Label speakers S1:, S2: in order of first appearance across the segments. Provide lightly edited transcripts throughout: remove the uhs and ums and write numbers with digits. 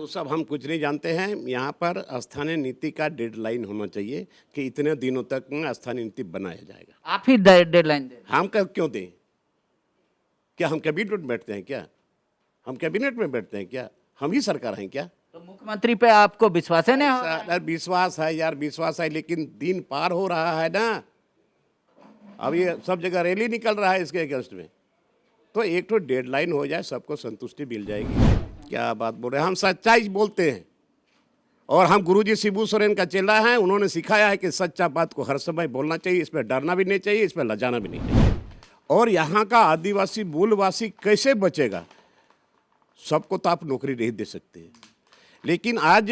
S1: वो सब हम कुछ नहीं जानते हैं। यहाँ पर स्थानीय नीति का डेडलाइन होना चाहिए कि इतने दिनों तक स्थानीय नीति बनाया जाएगा।
S2: आप ही डेडलाइन दे।
S1: हम क्यों दें? क्या हम कैबिनेट में बैठते हैं क्या? हम कैबिनेट में बैठते हैं क्या? हम ही सरकार हैं क्या?
S2: तो मुख्यमंत्री पे आपको विश्वास है नहीं हो रहा है?
S1: यार विश्वास है यार, विश्वास है, लेकिन दिन पार हो रहा है ना। अब ये सब जगह रैली निकल रहा है इसके अगेंस्ट में, तो एक तो डेडलाइन हो जाए, सबको संतुष्टि मिल जाएगी। क्या बात बोल रहे हैं, हम सच्चाई बोलते हैं। और हम गुरुजी शिबू सोरेन का चेला है, उन्होंने सिखाया है कि सच्चा बात को हर समय बोलना चाहिए, इसमें डरना भी नहीं चाहिए, इसमें लजाना भी नहीं चाहिए। और यहाँ का आदिवासी मूलवासी कैसे बचेगा? सबको तो आप नौकरी नहीं दे सकते, लेकिन आज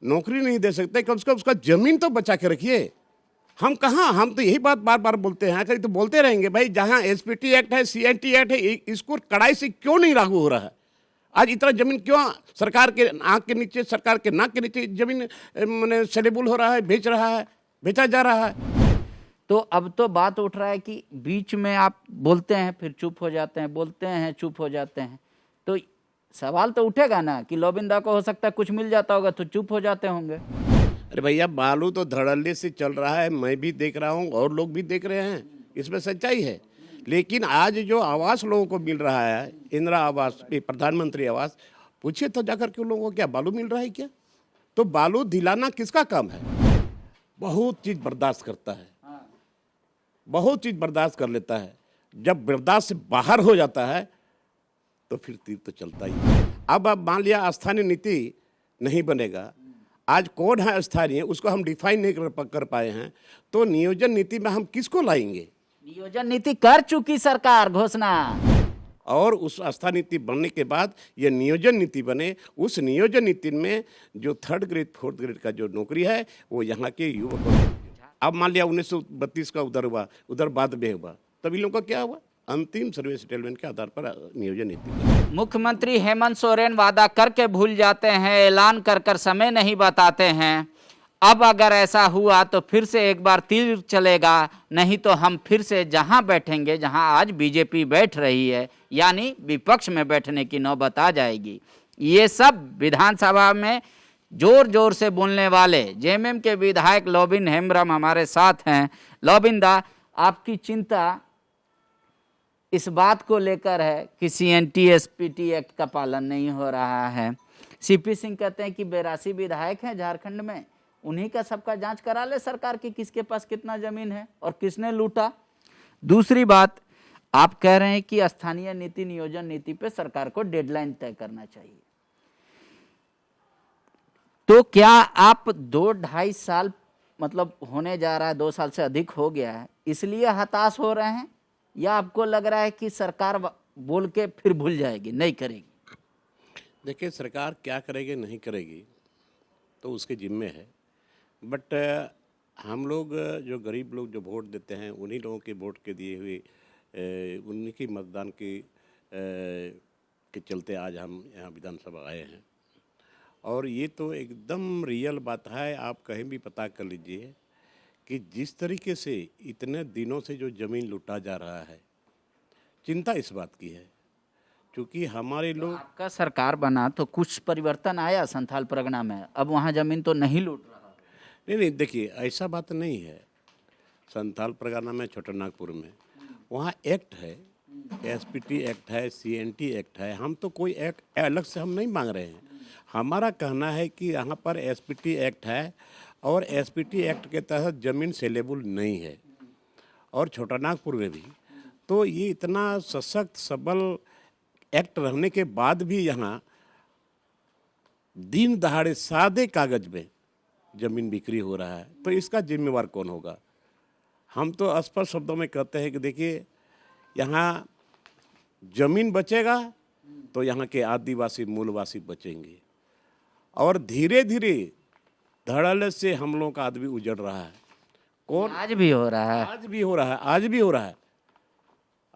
S1: नौकरी नहीं दे सकते, कम से कम उसका जमीन तो बचा के रखिए। हम कहाँ, हम तो यही बात बार बार बोलते हैं, कहीं तो बोलते रहेंगे भाई। जहाँ एसपीटी एक्ट है, सीएनटी एक्ट है, इसको कड़ाई से क्यों नहीं लागू हो रहा है? आज इतना जमीन क्यों सरकार के आंख के नीचे, सरकार के नाक के नीचे जमीन मैंने सेलेबल हो रहा है, बेचा जा रहा है।
S2: तो अब तो बात उठ रहा है कि बीच में आप बोलते हैं फिर चुप हो जाते हैं, बोलते हैं चुप हो जाते हैं, तो सवाल तो उठेगा ना कि लोबिंदा को हो सकता है कुछ मिल जाता होगा तो चुप हो जाते होंगे।
S1: अरे भैया, बालू तो धड़ल्ले से चल रहा है, मैं भी देख रहा हूँ और लोग भी देख रहे हैं, इसमें सच्चाई है। लेकिन आज जो आवास लोगों को मिल रहा है, इंदिरा आवास, प्रधानमंत्री आवास, पूछिए तो जाकर के लोगों को क्या बालू मिल रहा है क्या? तो बालू दिलाना किसका काम है? बहुत चीज़ बर्दाश्त करता है, बहुत चीज़ बर्दाश्त कर लेता है। जब बर्दाश्त से बाहर हो जाता है तो फिर तीर तो चलता ही है। अब मान लिया स्थानीय नीति नहीं बनेगा, आज कौन है स्थानीय, उसको हम डिफाइन नहीं कर पाए हैं, तो नियोजन नीति में हम किसको लाएंगे?
S2: नियोजन नीति कर चुकी सरकार घोषणा,
S1: और उस स्थानीय नीति बनने के बाद ये नियोजन नीति बने। उस नियोजन नीति में जो 3rd ग्रेड 4th ग्रेड का जो नौकरी है वो यहाँ के युवक। अब मान लिया 1932 का उधर हुआ, उधर बाद में हुआ, तभी लोगों का क्या हुआ? अंतिम सर्वे सेटलमेंट के आधार पर नियोजन नीति।
S2: मुख्यमंत्री हेमंत सोरेन वादा करके भूल जाते हैं, ऐलान कर कर समय नहीं बताते हैं। अब अगर ऐसा हुआ तो फिर से एक बार तीर चलेगा, नहीं तो हम फिर से जहां बैठेंगे जहां आज बीजेपी बैठ रही है, यानी विपक्ष में बैठने की नौबत आ जाएगी। ये सब विधानसभा में जोर जोर से बोलने वाले जेएमएम के विधायक लोबिन हेम्ब्रम हमारे साथ हैं। लोबिन दा, आपकी चिंता इस बात को लेकर है कि सीएनटी एसपीटी एक्ट का पालन नहीं हो रहा है। सीपी सिंह कहते हैं कि 82 विधायक हैं झारखंड में, उन्हीं का सबका जांच करा ले सरकार की, किसके पास कितना जमीन है और किसने लूटा। दूसरी बात, आप कह रहे हैं कि स्थानीय नीति नियोजन नीति पे सरकार को डेडलाइन तय करना चाहिए, तो क्या आप 2-2.5 साल मतलब होने जा रहा है, 2 साल से अधिक हो गया है, इसलिए हताश हो रहे हैं, या आपको लग रहा है कि सरकार बोल के फिर भूल जाएगी, नहीं करेगी?
S1: देखिए, सरकार क्या करेगी नहीं करेगी तो उसके जिम्मे है, बट हम लोग जो गरीब लोग जो वोट देते हैं, उन्हीं लोगों के वोट के दिए हुए उन्हीं की मतदान के चलते आज हम यहाँ विधानसभा आए हैं। और ये तो एकदम रियल बात है, आप कहीं भी पता कर लीजिए कि जिस तरीके से इतने दिनों से जो ज़मीन लूटा जा रहा है, चिंता इस बात की है क्योंकि हमारे लोग।
S2: आपका सरकार बना तो कुछ परिवर्तन आया संथाल परगना में, अब वहाँ ज़मीन तो नहीं लूट रहा।
S1: नहीं, देखिए ऐसा बात नहीं है। संथाल परगना में, छोटानागपुर में, वहाँ एक्ट है, एसपीटी एक्ट है, सीएनटी एक्ट है। हम तो कोई एक्ट अलग से हम नहीं मांग रहे हैं। हमारा कहना है कि यहाँ पर एसपीटी एक्ट है और एसपीटी एक्ट के तहत ज़मीन सेलेबल नहीं है, और छोटानागपुर में भी। तो ये इतना सशक्त सबल एक्ट रहने के बाद भी यहाँ दिन दहाड़े सादे कागज में ज़मीन बिक्री हो रहा है, तो इसका जिम्मेवार कौन होगा? हम तो स्पष्ट शब्दों में कहते हैं कि देखिए, यहाँ ज़मीन बचेगा तो यहाँ के आदिवासी मूलवासी बचेंगे, और धीरे धीरे धड़ल्ले से हम लोगों का आदमी उजड़ रहा है। कौन?
S2: आज भी हो रहा है,
S1: आज भी हो रहा है, आज भी हो रहा है।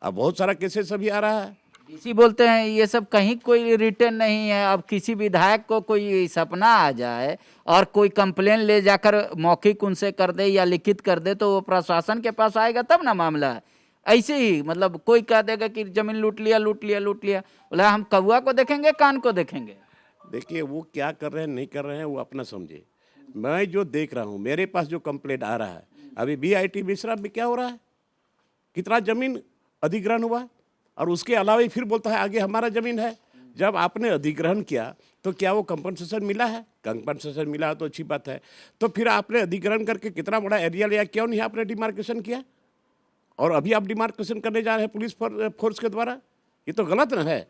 S1: अब बहुत सारा केसेस अभी आ रहा है।
S2: डीसी बोलते हैं ये सब कहीं कोई रिटर्न नहीं है। अब किसी विधायक को कोई सपना आ जाए और कोई कंप्लेन ले जाकर मौखिक उनसे कर दे या लिखित कर दे, तो वो प्रशासन के पास आएगा तब ना मामला। ऐसे ही मतलब कोई कह देगा कि जमीन लूट लिया, बोला हम कौवा को देखेंगे, कान को देखेंगे?
S1: देखिए वो क्या कर रहे हैं नहीं कर रहे हैं वो अपना समझे। मैं जो देख रहा हूँ, मेरे पास जो कंप्लेंट आ रहा है, अभी BIT मिश्रा में क्या हो रहा है, कितना जमीन अधिग्रहण हुआ, और उसके अलावा ही फिर बोलता है आगे हमारा जमीन है। जब आपने अधिग्रहण किया तो क्या वो कंपनसेशन मिला है? कंपनसेशन मिला तो अच्छी बात है। तो फिर आपने अधिग्रहण करके कितना बड़ा एरिया लिया, क्यों नहीं आपने डिमार्केशन किया? और अभी आप डिमार्केशन करने जा रहे हैं पुलिस फोर्स के द्वारा, ये तो गलत ना है।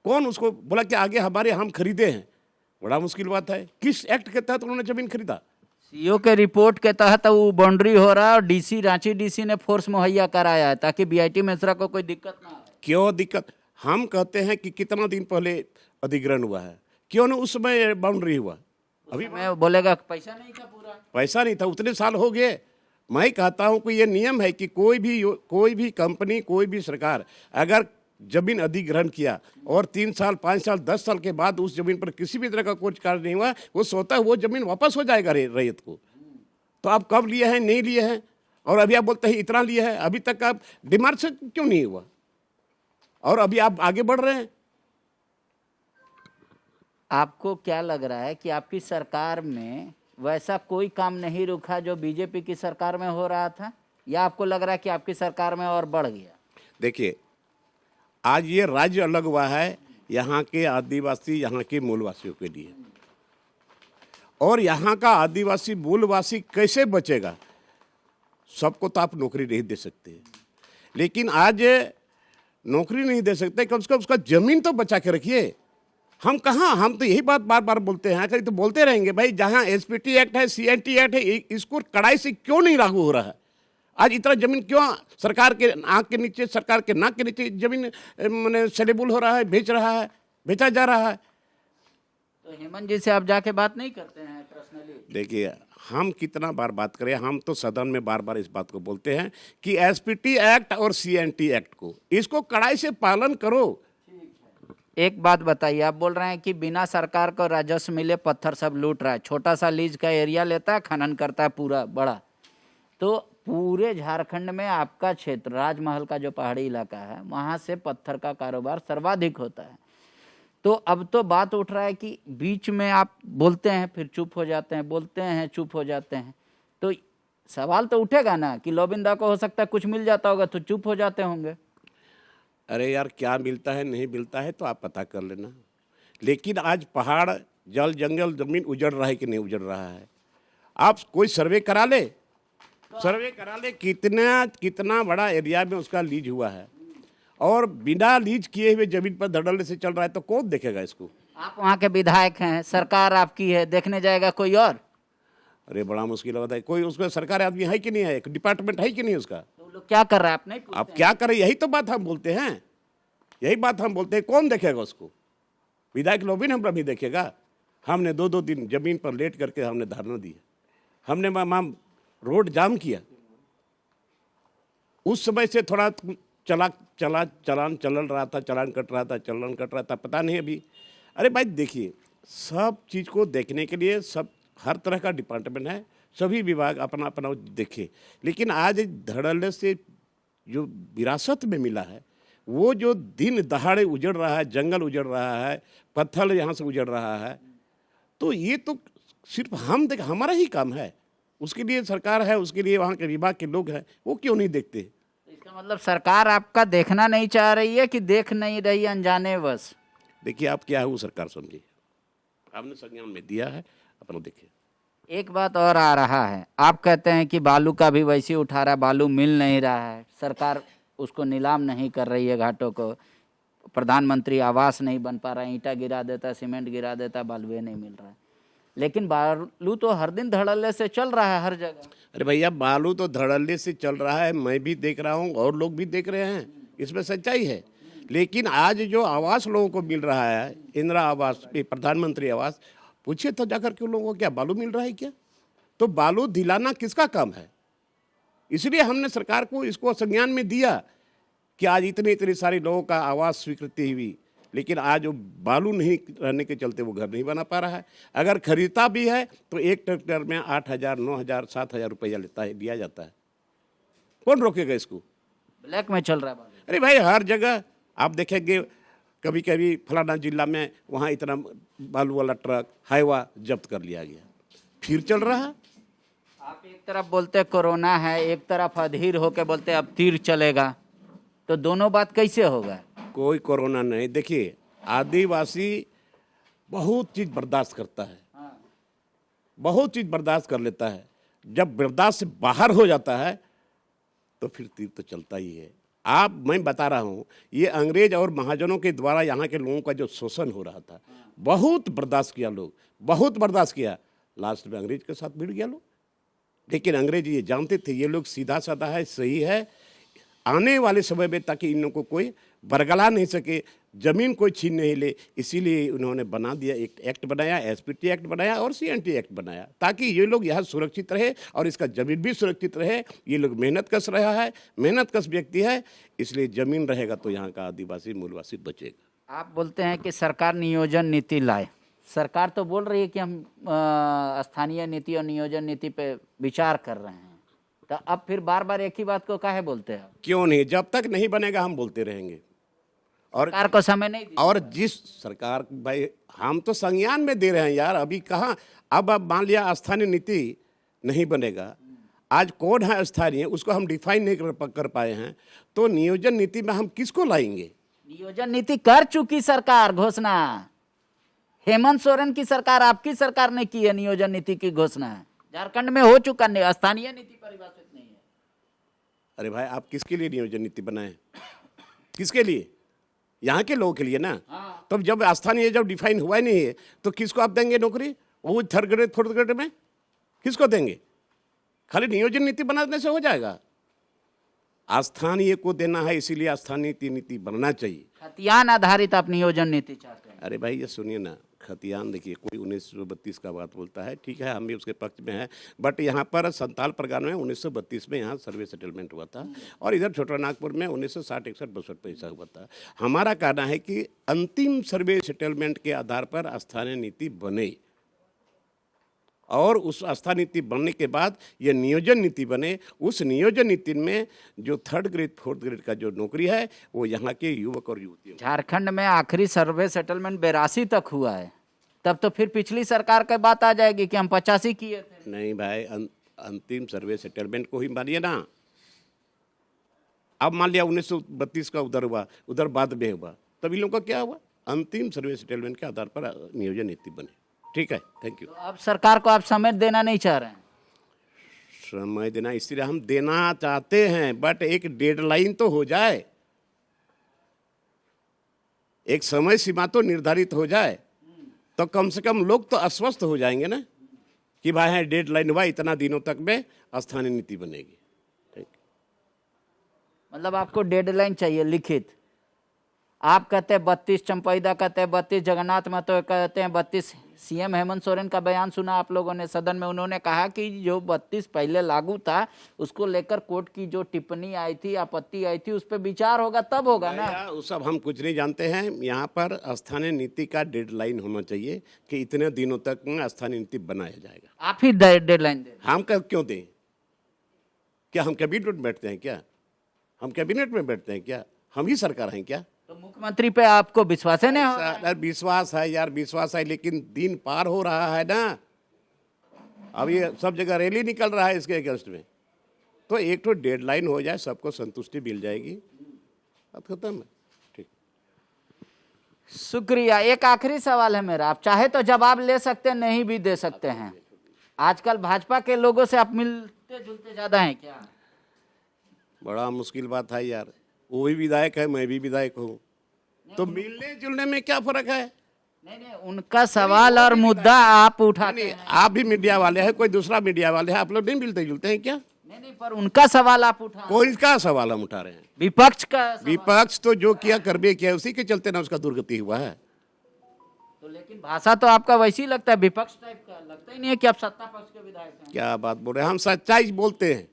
S1: कौन उसको बोला कि आगे हमारे हम खरीदे हैं? बड़ा मुश्किल बात है। किस एक्ट के तहत उन्होंने जमीन खरीदा?
S2: सीओ के रिपोर्ट के तहत वो बाउंड्री हो रहा है और डीसी रांची डीसी ने फोर्स मुहैया कराया है ताकि BIT मिश्रा को कोई दिक्कत ना आए।
S1: क्यों दिक्कत? हम कहते हैं कि कितना दिन पहले अधिग्रहण हुआ है, क्यों ना उस समय बाउंड्री हुआ? अभी
S2: मैं बोलेगा पैसा नहीं था, पूरा
S1: पैसा नहीं था, उतने साल हो गए। मैं कहता हूं कि ये नियम है कि कोई भी कंपनी, कोई भी सरकार अगर जमीन अधिग्रहण किया और 3 साल 5 साल 10 साल के बाद उस जमीन पर किसी भी तरह का कोई कार्य नहीं हुआ, वो स्वतः वो जमीन वापस हो जाएगा रैयत को। तो आप कब लिए हैं, नहीं लिए हैं, और अभी आप बोलते हैं इतना लिए हैं, अभी तक आप डिमार्केशन क्यों नहीं हुआ और अभी आप आगे बढ़ रहे हैं?
S2: आपको क्या लग रहा है कि आपकी सरकार में वैसा कोई काम नहीं रुका जो बीजेपी की सरकार में हो रहा था, या आपको लग रहा है कि आपकी सरकार में और बढ़ गया?
S1: देखिए, आज ये राज्य अलग हुआ है यहाँ के आदिवासी, यहाँ के मूलवासियों के लिए, और यहाँ का आदिवासी मूलवासी कैसे बचेगा? सबको तो आप नौकरी नहीं दे सकते, लेकिन आज नौकरी नहीं दे सकते, कम से कम उसका जमीन तो बचा के रखिए। हम कहाँ, हम तो यही बात बार बार बोलते हैं, कहीं तो बोलते रहेंगे भाई। जहाँ SPT एक्ट है, CNT एक्ट है, इसको कड़ाई से क्यों नहीं लागू हो रहा है? आज इतना जमीन क्यों सरकार के आंख के नीचे, सरकार के नाक के नीचे जमीन मैंने सेलेबल हो रहा है, बेचा जा रहा है?
S2: तो हेमंत जी से आप जाके बात नहीं करते हैं पर्सनली?
S1: देखिए, हम कितना बार बात करें, हम तो सदन में बार बार इस बात को बोलते हैं कि SPT एक्ट और CNT एक्ट को, इसको कड़ाई से पालन करो।
S2: एक बात बताइए, आप बोल रहे हैं कि बिना सरकार को राजस्व मिले पत्थर सब लूट रहा है, छोटा सा लीज का एरिया लेता है, खनन करता है पूरा बड़ा। तो पूरे झारखंड में आपका क्षेत्र, राजमहल का जो पहाड़ी इलाका है, वहाँ से पत्थर का कारोबार सर्वाधिक होता है। तो अब तो बात उठ रहा है कि बीच में आप बोलते हैं फिर चुप हो जाते हैं, बोलते हैं चुप हो जाते हैं, तो सवाल तो उठेगा ना कि लोबिंदा को हो सकता है कुछ मिल जाता होगा तो चुप हो जाते होंगे।
S1: अरे यार, क्या मिलता है नहीं मिलता है तो आप पता कर लेना। लेकिन आज पहाड़, जल, जंगल, जमीन उजड़ रहा है कि नहीं उजड़ रहा है? आप कोई सर्वे करा ले, कितना बड़ा एरिया में उसका लीज हुआ है, और बिना लीज किए हुए जमीन पर धड़ल्ले से चल रहा है, तो कौन देखेगा इसको?
S2: आप वहाँ के विधायक हैं, सरकार आपकी है, देखने जाएगा कोई और?
S1: अरे बड़ा मुश्किल होता है। कोई उसका सरकारी आदमी है कि नहीं है, एक डिपार्टमेंट है कि नहीं उसका?
S2: तो लोग क्या कर रहा है आप नहीं पूछते
S1: आप क्या करें? यही तो बात हम बोलते हैं, यही बात हम बोलते हैं। कौन देखेगा उसको? विधायक लोबिन हम नहीं देखेगा। हमने 2-2 दिन जमीन पर लेट करके हमने धरना दिया, हमने रोड जाम किया। उस समय से थोड़ा चलान चल रहा था, चलान कट रहा था, पता नहीं अभी। अरे भाई देखिए, सब चीज़ को देखने के लिए सब हर तरह का डिपार्टमेंट है, सभी विभाग अपना अपना देखे। लेकिन आज धड़ल्ले से जो विरासत में मिला है, वो जो दिन दहाड़े उजड़ रहा है, जंगल उजड़ रहा है, पत्थर यहाँ से उजड़ रहा है, तो ये तो सिर्फ हमारा ही काम है। उसके लिए सरकार है, उसके लिए वहाँ के विभाग के लोग हैं, वो क्यों नहीं देखते?
S2: इसका मतलब सरकार आपका देखना नहीं चाह रही है कि देख नहीं रही अनजाने बस?
S1: देखिए, आप क्या है वो सरकार समझिए, आपने संज्ञान में दिया है, अपना देखिए।
S2: एक बात और आ रहा है, आप कहते हैं कि बालू का भी वैसे उठा रहा है, बालू मिल नहीं रहा है, सरकार उसको नीलाम नहीं कर रही है घाटों को, प्रधानमंत्री आवास नहीं बन पा रहा है, ईंटा गिरा देता, सीमेंट गिरा देता, बालुए नहीं मिल रहा है। लेकिन बालू तो हर दिन धड़ल्ले से चल रहा है हर जगह।
S1: अरे भैया, बालू तो धड़ल्ले से चल रहा है, मैं भी देख रहा हूँ और लोग भी देख रहे हैं, इसमें सच्चाई है। लेकिन आज जो आवास लोगों को मिल रहा है, इंदिरा आवास, प्रधानमंत्री आवास, पूछिए तो जाकर के लोगों को, क्या बालू मिल रहा है क्या? तो बालू दिलाना किसका काम है? इसलिए हमने सरकार को इसको संज्ञान में दिया कि आज इतने सारे लोगों का आवास स्वीकृति हुई, लेकिन आज वो बालू नहीं रहने के चलते वो घर नहीं बना पा रहा है। अगर खरीदता भी है तो एक ट्रैक्टर में 8,000, 9,000, 7,000 रुपया लिया जाता है। कौन रोकेगा इसको?
S2: ब्लैक में चल रहा है बालू।
S1: अरे भाई, हर जगह आप देखेंगे कभी कभी फलाना जिला में वहाँ इतना बालू वाला ट्रक हाईवा जब्त कर लिया गया, फिर चल रहा है।
S2: आप एक तरफ बोलते कोरोना है, एक तरफ अधीर होके बोलते अब तीर चलेगा, तो दोनों बात कैसे होगा?
S1: कोई कोरोना नहीं। देखिए, आदिवासी बहुत चीज़ बर्दाश्त करता है, बहुत चीज़ बर्दाश्त कर लेता है। जब बर्दाश्त से बाहर हो जाता है तो फिर तीर तो चलता ही है। मैं बता रहा हूँ, ये अंग्रेज और महाजनों के द्वारा यहाँ के लोगों का जो शोषण हो रहा था, बहुत बर्दाश्त किया लोग, बहुत बर्दाश्त किया। लास्ट में अंग्रेज के साथ भिड़ गया लोग। लेकिन अंग्रेज ये जानते थे ये लोग सीधा साधा है, सही है, आने वाले समय में ताकि इन लोगों को कोई बरगला नहीं सके, जमीन कोई छीन नहीं ले, इसीलिए उन्होंने बना दिया, एक एक्ट बनाया, एसपीटी एक्ट बनाया और सीएनटी एक्ट बनाया, ताकि ये लोग यहाँ सुरक्षित रहे और इसका जमीन भी सुरक्षित रहे। ये लोग मेहनत कश रहा है, मेहनत कश व्यक्ति है, इसलिए जमीन रहेगा तो यहाँ का आदिवासी मूलवासी बचेगा।
S2: आप बोलते हैं कि सरकार नियोजन नीति लाए। सरकार तो बोल रही है कि हम स्थानीय नीति और नियोजन नीति पे विचार कर रहे हैं, तो अब फिर बार बार एक ही बात को काहे बोलते हैं?
S1: क्यों नहीं, जब तक नहीं बनेगा हम बोलते रहेंगे। और
S2: सरकार को समय नहीं दिया।
S1: और जिस सरकार, भाई हम तो संज्ञान में दे रहे हैं यार, अभी कहाँ। अब मान लिया स्थानीय नीति नहीं बनेगा, आज कौन है स्थानीय उसको हम डिफाइन नहीं कर पाए हैं, तो नियोजन नीति में हम किसको लाएंगे?
S2: नियोजन नीति कर चुकी सरकार घोषणा, हेमंत सोरेन की सरकार, आपकी सरकार ने की है नियोजन नीति की घोषणा। झारखंड में हो चुका, स्थानीय नीति परिभाषित नहीं है।
S1: अरे भाई, आप किसके लिए नियोजन नीति बनाए? किसके लिए? यहाँ के लोगों के लिए ना। तब जब स्थानीय जब डिफाइन हुआ ही नहीं है तो किसको आप देंगे नौकरी? वो थर्ड ग्रेड फोर्थ ग्रेड में किसको देंगे? खाली नियोजन नीति बनाने से हो जाएगा? स्थानीय को देना है, इसीलिए स्थानीय नीति बनना चाहिए।
S2: खतियान आधारित आप नियोजन नीति चाहते हैं?
S1: अरे भाई, ये सुनिए ना, खतियान देखिए, कोई 1932 का बात बोलता है, ठीक है, हम भी उसके पक्ष में हैं, बट यहाँ पर संताल परगना में 1932 में यहाँ सर्वे सेटलमेंट हुआ था और इधर छोटा नागपुर में 1960, 61, 62 में ऐसा हुआ था। हमारा कहना है कि अंतिम सर्वे सेटलमेंट के आधार पर स्थानीय नीति बने और उस स्थानीय नीति बनने के बाद ये नियोजन नीति बने। उस नियोजन नीति में जो थर्ड ग्रेड फोर्थ ग्रेड का जो नौकरी है वो यहाँ के युवक और युवतियों।
S2: झारखंड में आखिरी सर्वे सेटलमेंट 82 तक हुआ है, तब तो फिर पिछली सरकार की बात आ जाएगी कि हम 85 किए थे।
S1: नहीं भाई, अंतिम सर्वे सेटलमेंट को ही मानिए ना। अब मान लिया 1932 का उधर हुआ, उधर बाद में हुआ, तब इन लोगों का क्या हुआ? अंतिम सर्वे सेटलमेंट के आधार पर नियोजन नीति बने। ठीक है, थैंक यू।
S2: तो अब सरकार को आप समय देना नहीं चाह रहे हैं?
S1: समय देना इसलिए हम देना चाहते हैं, बट एक डेडलाइन तो हो जाए, एक समय सीमा तो निर्धारित हो जाए, तो कम से कम लोग तो आश्वस्त हो जाएंगे ना कि भाई है डेडलाइन हुआ, इतना दिनों तक में स्थानीय नीति बनेगी। ठीक,
S2: मतलब आपको डेडलाइन चाहिए लिखित। आप कहते हैं 32, चंपैदा कहते हैं 32, जगन्नाथ महतो कहते हैं 32। सीएम हेमंत सोरेन का बयान सुना आप लोगों ने सदन में, उन्होंने कहा कि जो 32 पहले लागू था उसको लेकर कोर्ट की जो टिप्पणी आई थी, आपत्ति आई थी, उस पर विचार होगा तब होगा ना।
S1: वो सब हम कुछ नहीं जानते हैं। यहाँ पर स्थानीय नीति का डेडलाइन होना चाहिए कि इतने दिनों तक स्थानीय नीति बनाया जाएगा।
S2: आप ही डेडलाइन दें।
S1: हम क्यों दें? क्या हम कैबिनेट में बैठते हैं क्या? हम कैबिनेट में बैठते हैं क्या? हम ही सरकार हैं क्या?
S2: तो मुख्यमंत्री पे आपको विश्वास है ना?
S1: विश्वास है यार, विश्वास है, लेकिन दिन पार हो रहा है ना। अब ये सब जगह रैली निकल रहा है इसके अगेंस्ट में, तो एक तो डेडलाइन हो जाए, सबको संतुष्टि मिल जाएगी, बात खत्म है। ठीक,
S2: शुक्रिया। एक आखिरी सवाल है मेरा, आप चाहे तो जवाब ले सकते हैं, नहीं भी दे सकते हैं। आजकल भाजपा के लोगों से आप मिलते जुलते ज्यादा हैं क्या?
S1: बड़ा मुश्किल बात है यार, वो भी विधायक है, मैं भी विधायक हूँ, तो मिलने जुलने में क्या फर्क है?
S2: नहीं, उनका सवाल और मुद्दा आप उठाते हैं।
S1: आप भी मीडिया वाले हैं, कोई दूसरा मीडिया वाले हैं, आप लोग नहीं मिलते जुलते हैं क्या?
S2: नहीं, पर उनका सवाल आप उठा।
S1: कोई का सवाल हम उठा रहे हैं?
S2: विपक्ष का सवाल।
S1: विपक्ष तो जो किया करबे किया, उसी के चलते ना उसका दुर्गति हुआ है।
S2: तो लेकिन भाषा तो आपका वैसी लगता है, विपक्ष टाइप का लगता ही नहीं है कि आप सत्ता पक्ष के विधायक हैं।
S1: क्या बात बोल रहे हैं? हम सच्चाई बोलते हैं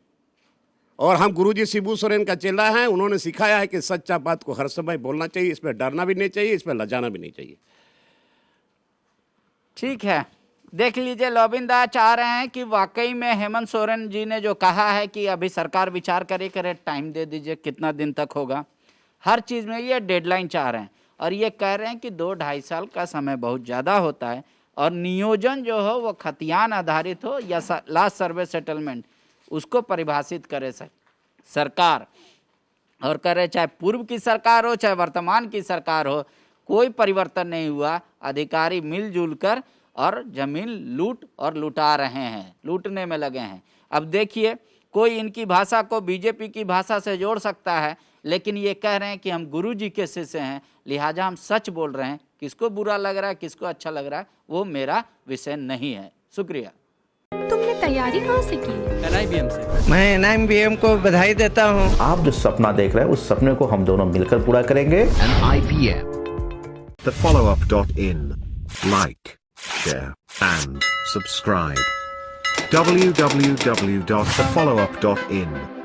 S1: और हम गुरुजी शिबू सोरेन का चेला है। उन्होंने सिखाया है कि सच्चा बात को हर समय बोलना चाहिए, इसमें डरना भी नहीं चाहिए, इसमें लजाना भी नहीं चाहिए।
S2: ठीक है, देख लीजिए, लोबिंदा चाह रहे हैं कि वाकई में हेमंत सोरेन जी ने जो कहा है कि अभी सरकार विचार करे, टाइम दे दीजिए, कितना दिन तक होगा, हर चीज़ में ये डेडलाइन चाह रहे हैं। और ये कह रहे हैं कि 2-2.5 साल का समय बहुत ज़्यादा होता है और नियोजन जो हो वो खतियान आधारित हो या लास्ट सर्वे सेटलमेंट उसको परिभाषित करे सरकार। और कह रहे चाहे पूर्व की सरकार हो चाहे वर्तमान की सरकार हो, कोई परिवर्तन नहीं हुआ, अधिकारी मिलजुल कर और जमीन लूट और लुटा रहे हैं, लूटने में लगे हैं। अब देखिए, कोई इनकी भाषा को बीजेपी की भाषा से जोड़ सकता है, लेकिन ये कह रहे हैं कि हम गुरुजी के शिष्य हैं, लिहाजा हम सच बोल रहे हैं। किसको बुरा लग रहा है किसको अच्छा लग रहा है वो मेरा विषय नहीं है। शुक्रिया।
S3: तुमने तैयारी कहाँ से की?
S4: NIBM से।
S5: मैं NIBM को बधाई देता हूँ।
S6: आप जो सपना देख रहे हैं उस सपने को हम दोनों मिलकर पूरा करेंगे।
S7: NIBM. TheFollowUp.in. Like, share, and subscribe. www.thefollowup.in